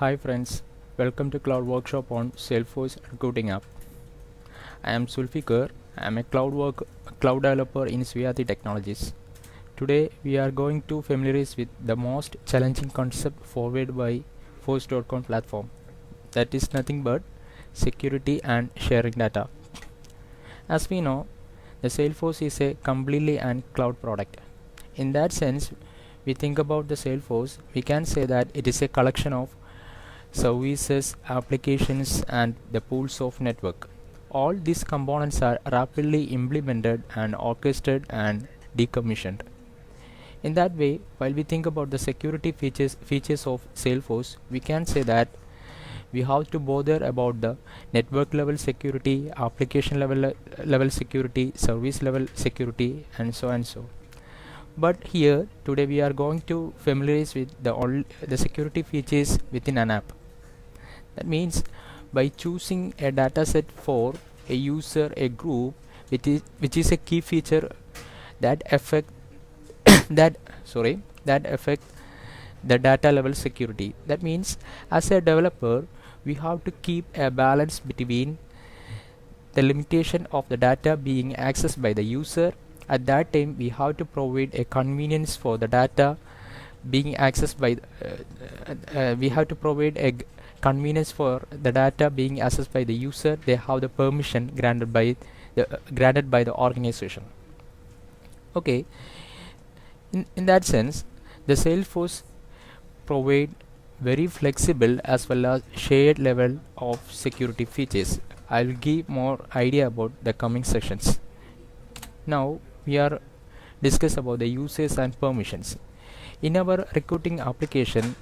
Hi friends, welcome to Cloud Workshop on Salesforce Recruiting App. I am Sulfikar. I am a cloud developer in Svyati Technologies. Today we are going to familiarize with the most challenging concept forwarded by Force.com platform. That is nothing but security and sharing data. As we know, the Salesforce is a completely and cloud product. In that sense, we think about the Salesforce, we can say that it is a collection of services, applications, and the pools of network. All these components are rapidly implemented and orchestrated and decommissioned. In that way, while we think about the security features of Salesforce, we can say that we have to bother about the network level security, application level security, service level security, and so and so. But here today we are going to familiarize with the security features within an app. That means by choosing a dataset for a user, a group, which is a key feature that affect that affect the data level security. That means as a developer we have to keep a balance between the limitation of the data being accessed by the user. At that time we have to provide a convenience for the data being accessed by we have to provide a convenience for the data being accessed by the user. They have the permission granted by the organization. Okay, in that sense the Salesforce provide very flexible as well as shared level of security features. I will give more idea about the coming sections. Now we are discuss about the uses and permissions. In our recruiting application,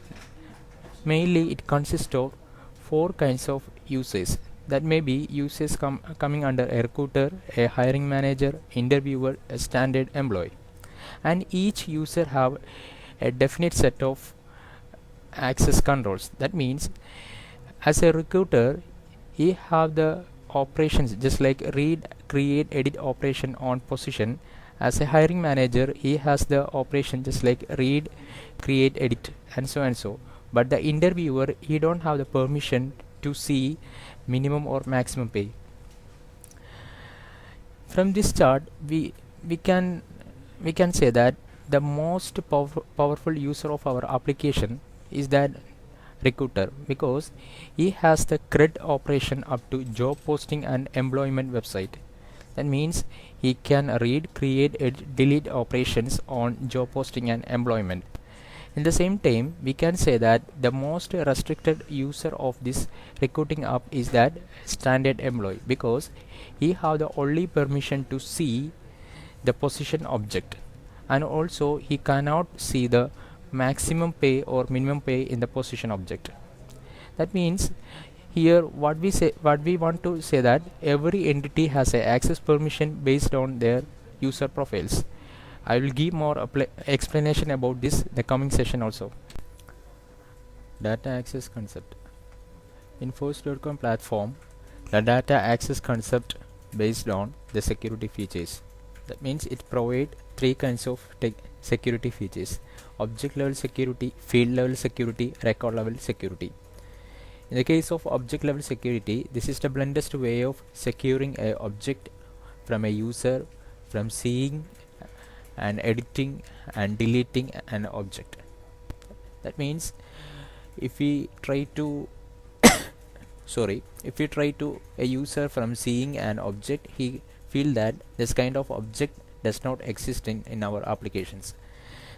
mainly it consists of four kinds of users. That may be users coming under a recruiter, a hiring manager, interviewer, a standard employee. And each user have a definite set of access controls. That means as a recruiter he have the operations just like read, create, edit operation on position. As a hiring manager he has the operation just like read, create, edit, and so and so. But the interviewer he don't have the permission to see minimum or maximum pay. From this chart we can say that the most powerful user of our application is that recruiter, because he has the CRED operation up to job posting and employment website. That means he can read, create, edit, delete operations on job posting and employment. In the same time we can say that the most restricted user of this recruiting app is that standard employee, because he have the only permission to see the position object, and also he cannot see the maximum pay or minimum pay in the position object. That means here what we want to say that every entity has a access permission based on their user profiles. I will give more explanation about this the coming session also. Data access concept. In Force.com platform, the data access concept based on the security features. That means it provide three kinds of security features: object level security, field level security, record level security. In the case of object level security, this is the blendest way of securing a object from a user from seeing and editing and deleting an object. That means if we try to a user from seeing an object, he feel that this kind of object does not exist in our applications.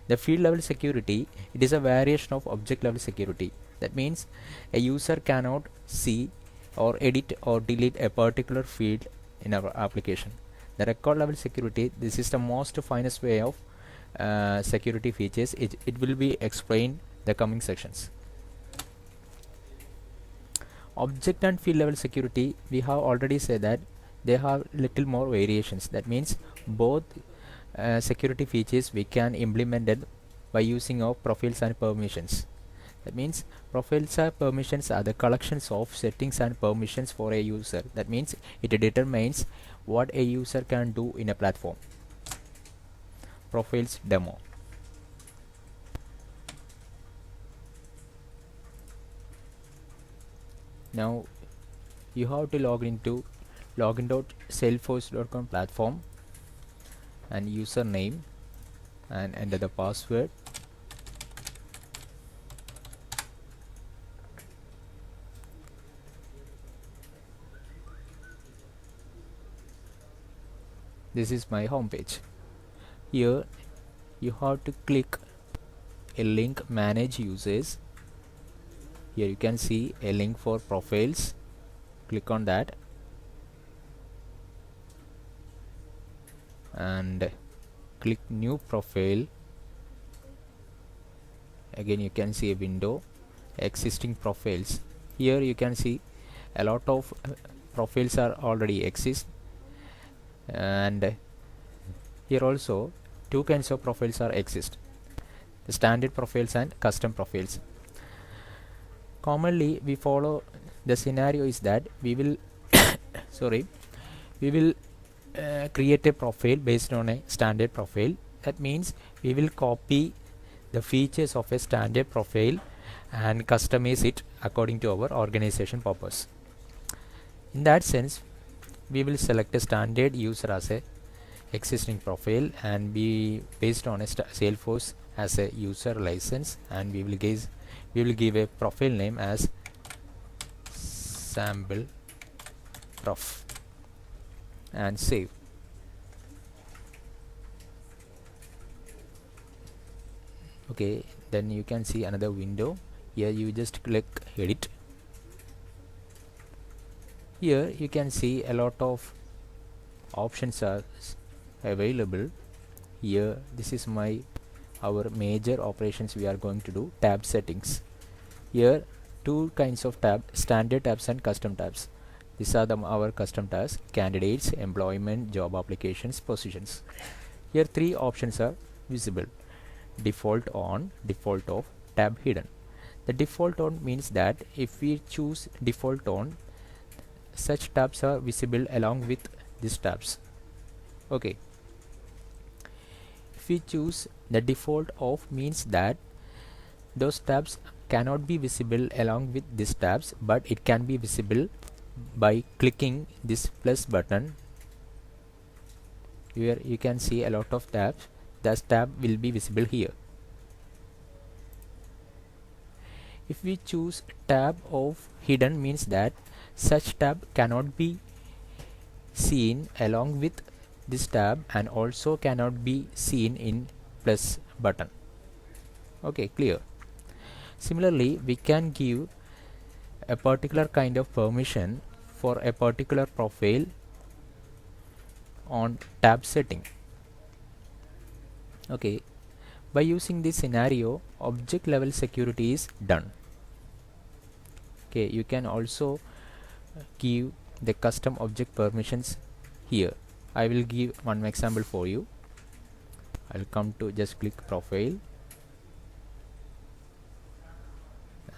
The field level security, it is a variation of object level security. That means a user cannot see or edit or delete a particular field in our application. The record level security, this is the most finest way of security features. It will be explained the coming sections. Object and field level security, we have already said that they have little more variations. That means both security features we can implement it by using of profiles and permissions. That means profiles and permissions are the collections of settings and permissions for a user. That means it determines what a user can do in a platform. Profiles demo. Now you have to login.salesforce.com platform and username and enter the password. This is my home page. Here you have to click a link manage users. Here you can see a link for profiles. Click on that and click new profile. Again you can see a window existing profiles. Here you can see a lot of profiles are already exist, and here also two kinds of profiles are exist: the standard profiles and custom profiles. Commonly we follow the scenario is that we will we will create a profile based on a standard profile. That means we will copy the features of a standard profile and customize it according to our organization purpose. In that sense, we will select a standard user as a existing profile and be based on a Salesforce as a user license, and we will give a profile name as sample prof and save. Okay, then you can see another window. Here you just click edit. Here you can see a lot of options are available. Here this is our major operations we are going to do, tab settings. Here two kinds of tab, standard tabs and custom tabs. These are our custom tabs: candidates, employment, job applications, positions. Here three options are visible: default on, default off, tab hidden. The default on means that if we choose default on, such tabs are visible along with these tabs. Okay, if we choose the default off means that those tabs cannot be visible along with these tabs, but it can be visible by clicking this plus button. Here you can see a lot of tabs. The tab will be visible here. If we choose tab of hidden means that such tab cannot be seen along with this tab and also cannot be seen in plus button. Okay, clear. Similarly, we can give a particular kind of permission for a particular profile on tab setting. Okay, by using this scenario, object level security is done. Okay, you can also give the custom object permissions here. I will give one example for you. I'll come to just click profile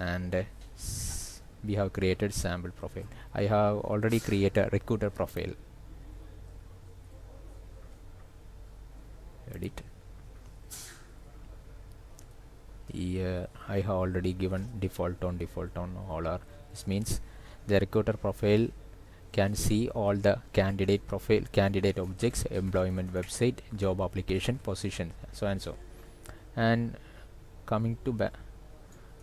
and we have created sample profile. I have already created a recruiter profile. Edit. Here I have already given default on all are. This means the recruiter profile can see all the candidate objects, employment website, job application, position, so and so. And coming to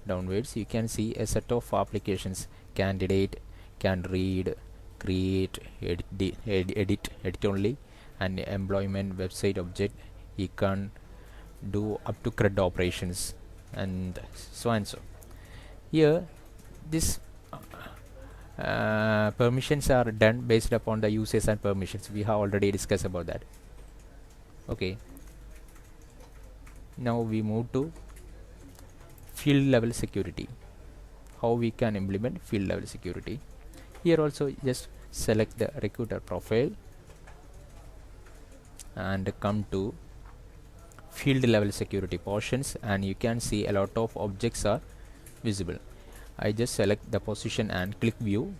downwards, you can see a set of applications. Candidate can read, create, edit only, and employment website object he can do up to CRUD operations and so and so. Here this permissions are done based upon the uses and permissions. We have already discussed about that. Okay, now we move to field level security. How we can implement field level security? Here also just select the recruiter profile and come to field level security portions, and you can see a lot of objects are visible. I just select the position and click view.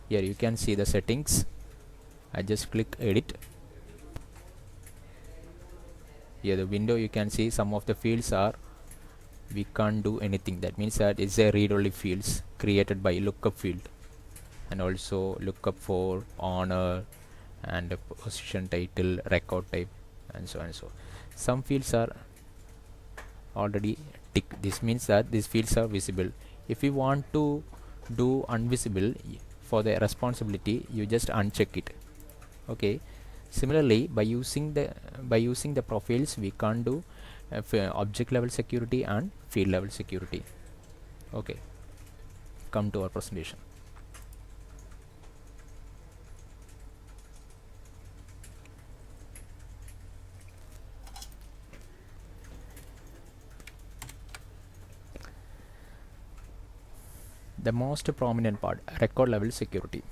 Here you can see the settings. I just click edit. Here the window you can see some of the fields are we can't do anything. That means that it's a read only fields. created by lookup field, and also lookup for honor and position, title, record type, and so on and so. Some fields are already ticked. This means that these fields are visible. If you want to do invisible for the responsibility, you just uncheck it. Okay. Similarly, by using the profiles, we can do object level security and field level security. Okay, come to our presentation. The most prominent part, record level security.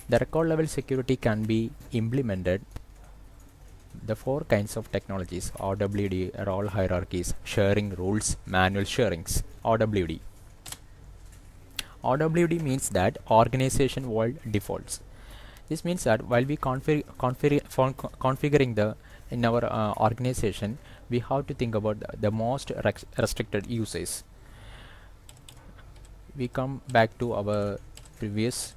The record level security can be implemented the four kinds of technologies: OWD, role hierarchies, sharing rules, manual sharings. OWD. OWD means that organization wide defaults. This means that while we configuring the in our organization, we have to think about the most restricted uses. We come back to our previous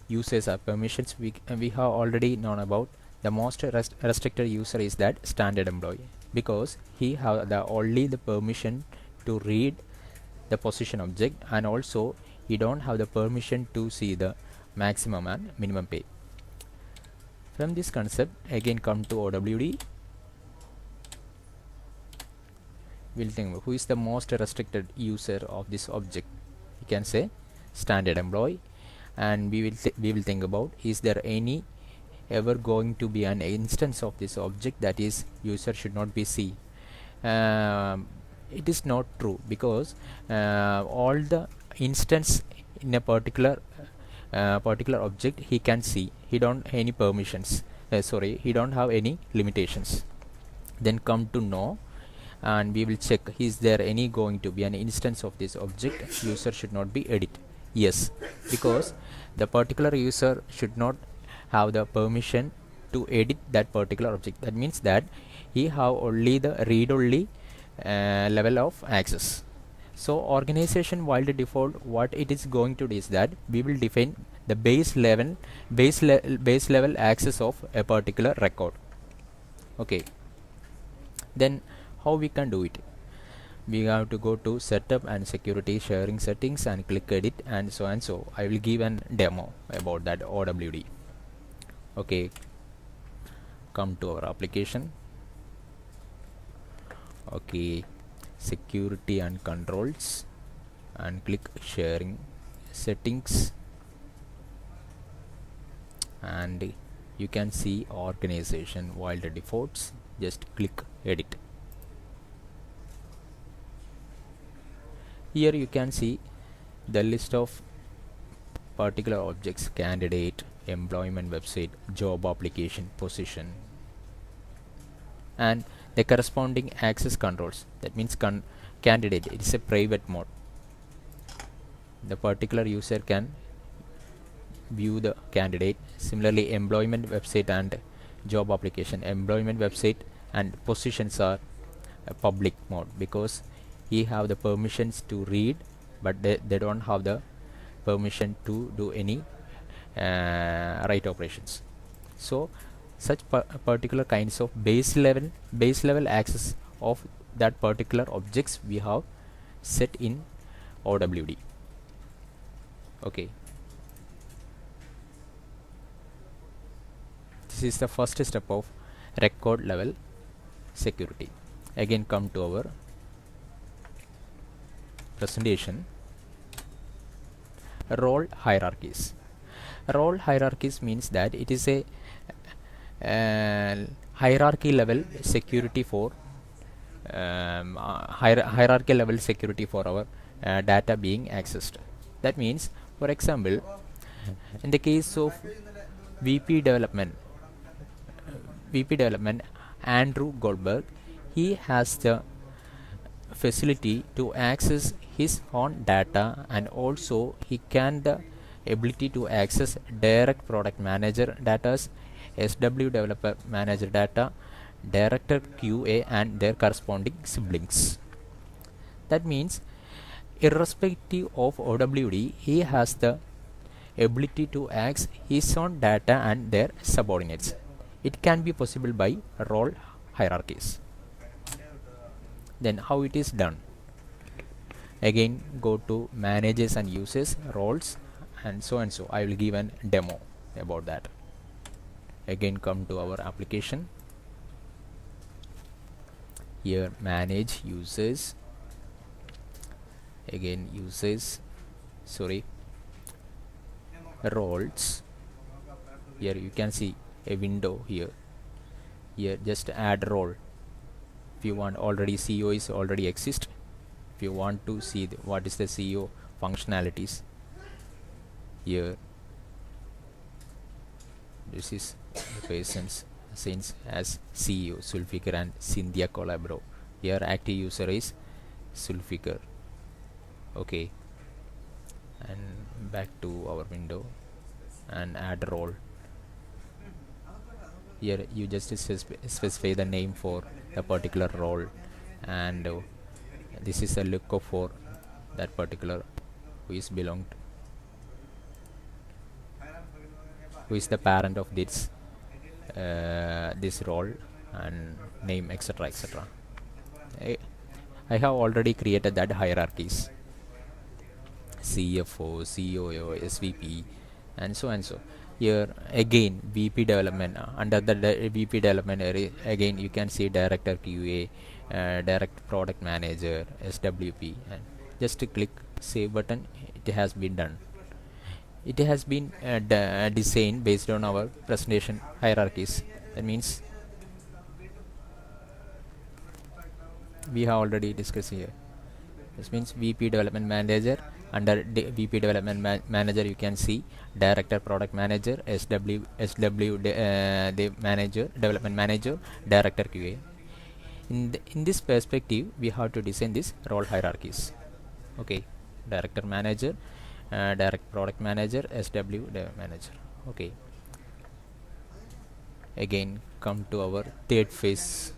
uses of permissions. We have already known about the most restricted user is that standard employee, because he have the only the permission to read the position object, and also he don't have the permission to see the maximum and minimum pay. From this concept, again come to OWD. We'll think who is the most restricted user of this object. You can say standard employee, and we will think about, is there any ever going to be an instance of this object that is user should not be see. It is not true, because all the instance in a particular object he can see. He don't any permissions. He don't have any limitations. Then come to no, and we will check, is there any going to be an instance of this object user should not be edit. Yes, because the particular user should not have the permission to edit that particular object. That means that he have only the read only level of access. So organization wide default, what it is going to do is that we will define the base level access of a particular record. Okay, then how we can do it? We have to go to setup and security sharing settings and click edit, and so and so. I will give an demo about that OWD. Okay, come to our application. Okay, security and controls, and click sharing settings, and you can see organization wild defaults. Just click edit. Here you can see the list of particular objects: candidate, employment website, job application, position, and the corresponding access controls. That means candidate, it is a private mode. The particular user can view the candidate. Similarly, employment website and job application, employment website and positions are a public mode, because he have the permissions to read, but they don't have the permission to do any write operations. So such particular kinds of base level access of that particular objects we have set in OWD. Okay, this is the first step of record level security. Again come to our presentation. Role hierarchies. Role hierarchies means that it is a hierarchy level security for hierarchy level security for our data being accessed. That means, for example, in the case of VP development, Andrew Goldberg, he has the facility to access his own data, and also he can the ability to access direct product manager data, SW developer manager data, director QA and their corresponding siblings. That means irrespective of OWD, he has the ability to access his own data and their subordinates. It can be possible by role hierarchies. Then how it is done? Again, go to managers and users, roles, and so and so. I will give an demo about that. Again, come to our application. Here, manage users. Again, users, sorry, roles. Here you can see a window here. Here, just add role. If you want, already CEO is already exist. If you want to see what is the CEO functionalities, here this is the person's since as CEO Sulfikar and Cynthia Colabro. Here active user is Sulfikar. Okay, and back to our window and add role. Here you just specify the name for a particular role, and this is a lookup for that particular who is belonged, who is the parent of this role, and name, etc., etc. I have already created that hierarchies: CFO, COO, SVP, and so and so. Here again VP development, under the VP development area, again you can see director QA, direct product manager, SWP, and just to click save button, it has been done. It has been designed based on our presentation hierarchies. That means we have already discussed here. This means VP development manager. Under VP development manager, you can see director product manager, SW the manager, development manager, director QA. In this perspective, we have to design this role hierarchies. Okay, director manager, direct product manager, SW manager. Okay, again come to our third phase.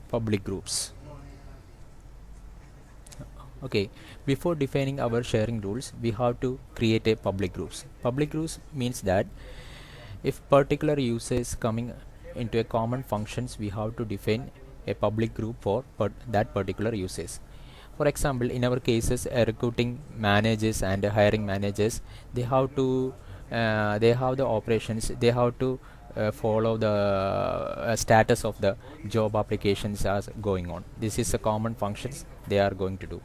Public groups. Okay, before defining our sharing rules, we have to create a public groups. Public groups means that if particular user is coming into a common functions, we have to define a public group for that particular users. For example, in our cases, recruiting managers and hiring managers, they have to they have the operations, they have to follow the status of the job applications as going on. This is a common functions they are going to do.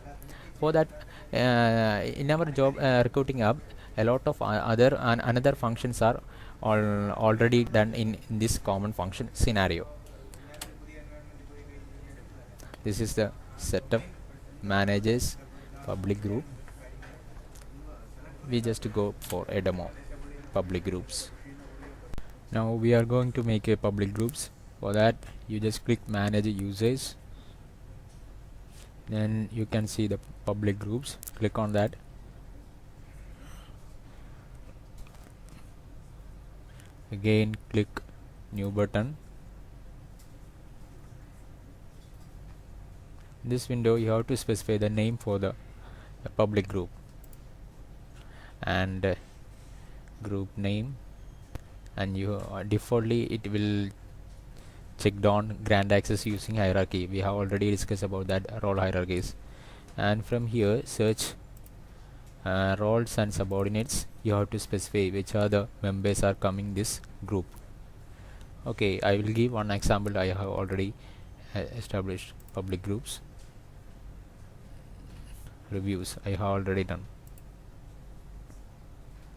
For that, in our job recruiting app, a lot of other and another functions are already done in this common function scenario. This is the setup, managers, public group. We just go for a demo, public groups. Now we are going to make a public groups. For that, you just click manage users, then you can see the public groups. Click on that. Again click new button. In this window you have to specify the name for the public group, and group name, and you defaultly it will check down grant access using hierarchy. We have already discussed about that role hierarchies. And from here search roles and subordinates. You have to specify which are the members are coming this group. Okay, I will give one example. I have already established public groups. Reviews I have already done.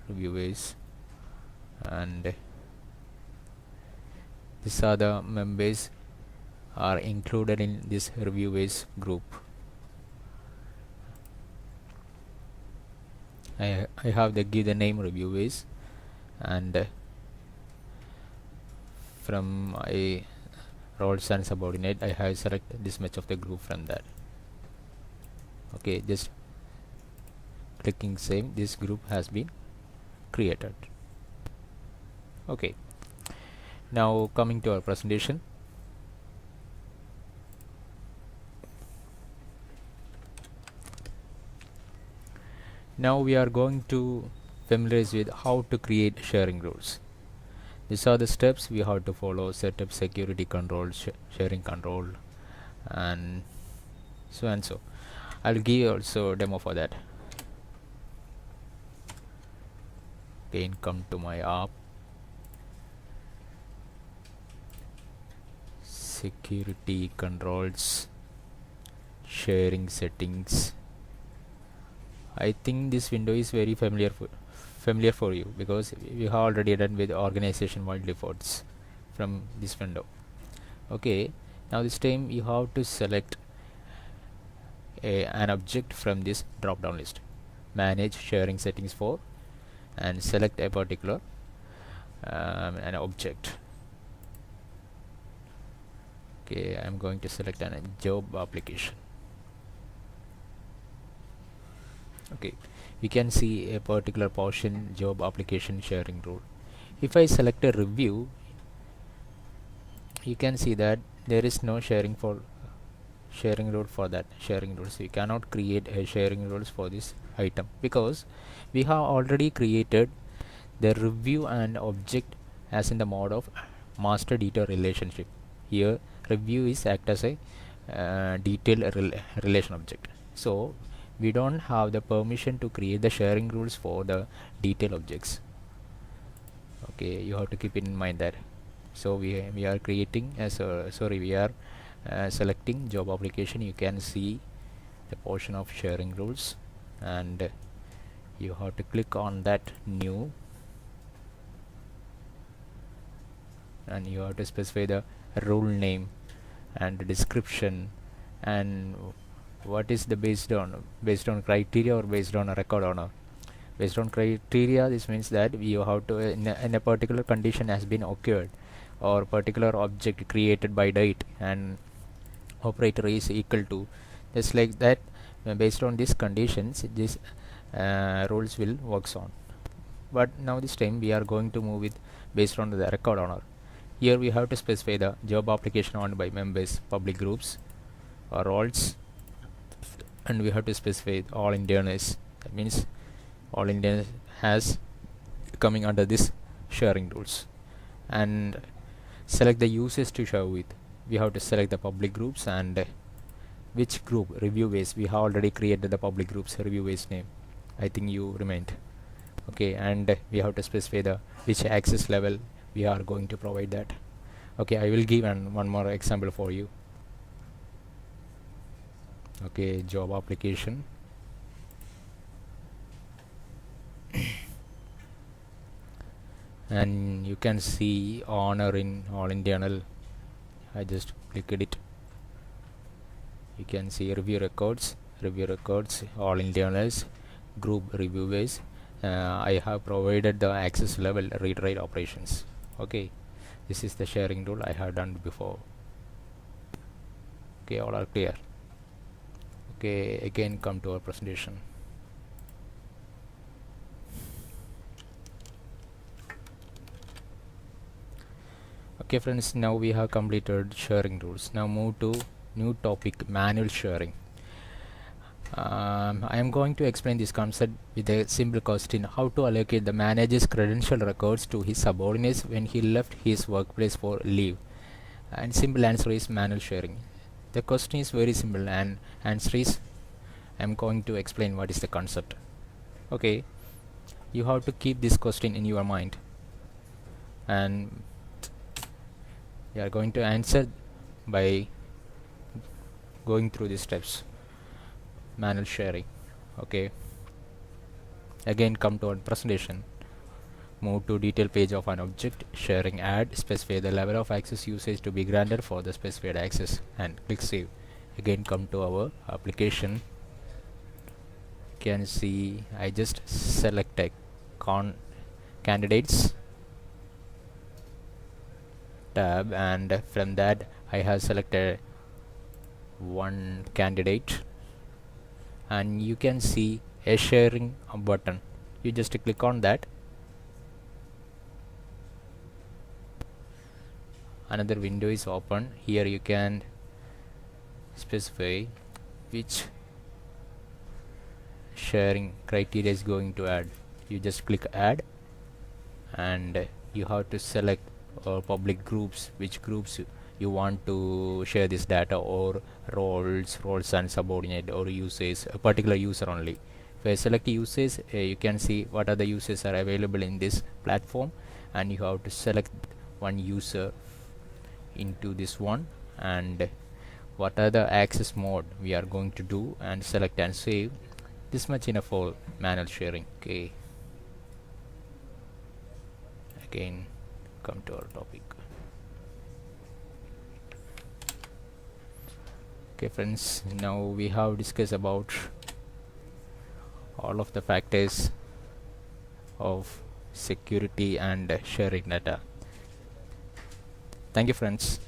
Reviewers, and these are the members are included in this reviewers group. I have to give the name reviewers, and from a roles and subordinate I have select this much of the group from that. Okay, just clicking save, this group has been created. Okay, Now coming to our presentation. Now we are going to familiarize with how to create sharing rules. These are the steps we have to follow: setup, security control, sharing control, and so and so. I'll give also a demo for that. Again, come to my app, security controls, sharing settings. I think this window is very familiar for you, because we have already done with organization wide defaults from this window. Okay, now this time you have to select an object from this drop down list, manage sharing settings for, and select a particular an object. Okay, I'm going to select a job application. Okay, we can see a particular portion, job application sharing rule. If I select a review, you can see that there is no sharing rule for that sharing rules. We cannot create a sharing rules for this item, because we have already created the review and object as in the mode of master detail relationship. Here review is act as a detail relation object, so we don't have the permission to create the sharing rules for the detail objects. Okay, you have to keep in mind that. So we are creating as we are selecting job application. You can see the portion of sharing rules, and you have to click on that new, and you have to specify the rule name and the description, and what is the based on criteria or based on a record owner. Based on criteria, this means that you have to in a particular condition has been occurred, or particular object created by date and operator is equal to, just like that. Based on these conditions, these rules will works on. But now this time we are going to move with based on the record owner. Here we have to specify the job application owned by members, public groups or roles, and we have to specify all Indians. That means all Indians has coming under this sharing rules, and select the users to share with. We have to select the public groups, and which group, review base. We have already created the public groups review base name. I think you remained. Okay, and we have to specify the which access level we are going to provide that. Okay, I will give one more example for you. Okay, job application. And you can see honor in all internal. I just clicked it. You can see review records, all internals, group review base. I have provided the access level read write operations. Okay, this is the sharing rule I have done before. Okay, all are clear. Okay, again come to our presentation. Okay friends, now we have completed sharing rules. Now move to new topic, manual sharing. I am going to explain this concept with a simple question: how to allocate the manager's credential records to his subordinates when he left his workplace for leave. And simple answer is manual sharing. The question is very simple, and answer is, I am going to explain what is the concept. Okay, you have to keep this question in your mind, and you are going to answer by going through these steps. Manual sharing. Okay, again come to our presentation. Move to detail page of an object, sharing add, specify the level of access usage to be granted for the specified access, and click save. Again come to our application. You can see I just select a candidates tab, and from that I have selected one candidate, and you can see a sharing button. You just click on that, another window is open. Here you can specify which sharing criteria is going to add. You just click add, and you have to select public groups, which groups you want to share this data, or roles and subordinate, or users, a particular user only. If I select users, you can see what other users are available in this platform, and you have to select one user into this one, and what are the access mode we are going to do, and select and save. This much enough for manual sharing. Okay, again come to our topic. Okay friends, now we have discussed about all of the factors of security and sharing data. Thank you friends.